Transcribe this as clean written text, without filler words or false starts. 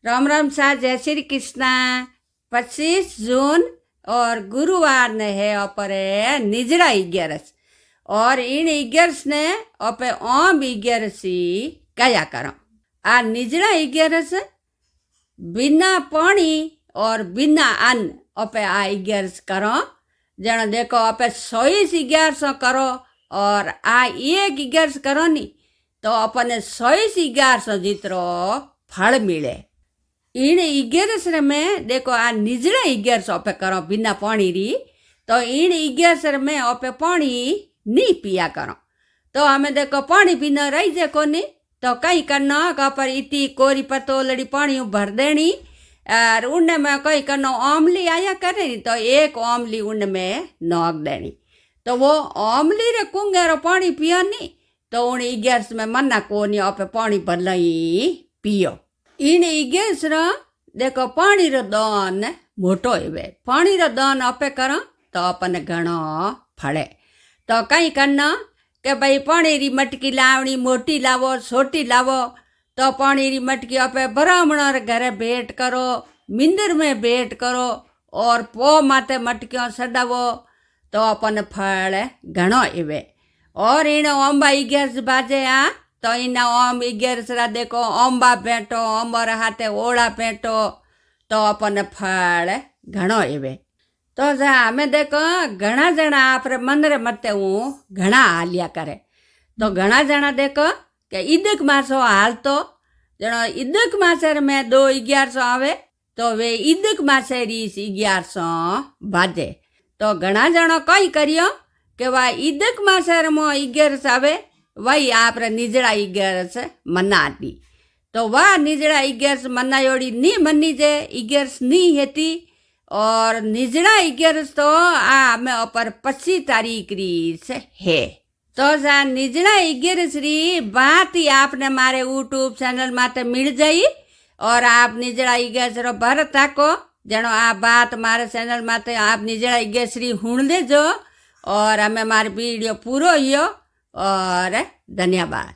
राम राम सा जय श्री कृष्णा। 25 जून और गुरुवार ने है अपरे निजड़ा 11 और इन 11 ने अपे ओम 11 कया करो। आ निजड़ा 11 बिना पानी और बिना अन्न अपे आ 11 करो। जन देखो अपे 111 करो और आ एक 11 करो नी तो अपने 111 जितरो फल मिले। इन 11 में देखो आ निजड़ा 11 अपे करो बिना पानी री तो इन 11 में अपे पानी नहीं पिया करो। तो हमें देखो पानी पीना रही जे कोनी तो कहीं करना पर इतनी कोरी पतोलड़ी पानी भर देनी और उनमें कहीं करना आमली आया करे नी तो एक आमली उनमें नोक देनी। तो वो आमली रे कुंगेरो पानी पिया नी तो उन 11 में मना कोनी अपे पानी भर पियो। इन 11 देखो पानी रो दान मोटो हेवे। पानी रो दान अपे करो तो अपन घणो फले। तो कहीं करना के भाई पानी री मटकी लावनी मोटी लावो छोटी लावो तो पानी री मटकी अपे ब्राह्मण घरे भेंट करो, मिंदर में भेंट करो और पो माते मटकियों सडावो तो अपन फल घणो हेवे। और इन ओम्बा 11 बाजे आ तो इना ओम 11 देखो ओम्बा भेंटो ओम्बर हाथे ओड़ा भेंटो तो अपन फल घणो हेवे। तो हमें देखो घना जना आपरे मंदिर मते हूँ घना हालिया करे तो घना जना देखो के ईदक मासो हालतो जनो ईदक मासेर में 2 11 आवे तो वे ईदक मासे री 11 बाजे। तो घना जनो कई करियो के वा ईदक मासेर मो 11 आवे वही आपरे निजड़ा 11 मना दी। तो वह निजड़ा 11 मनायोड़ी नी मनी जे 11 नी हेती और निजड़ा 11 तो आ में ऊपर 25 तारीख री से है। तो जा निजड़ा 11 री बात ही आपने मारे यूट्यूब चैनल माते मिल जाई और आप निजड़ा 11 भर ताको जनो आ बात मारे चैनल माते आप निजड़ा 11 हुण लेजो और हमें मारे वीडियो पूरो हियो और धन्यवाद।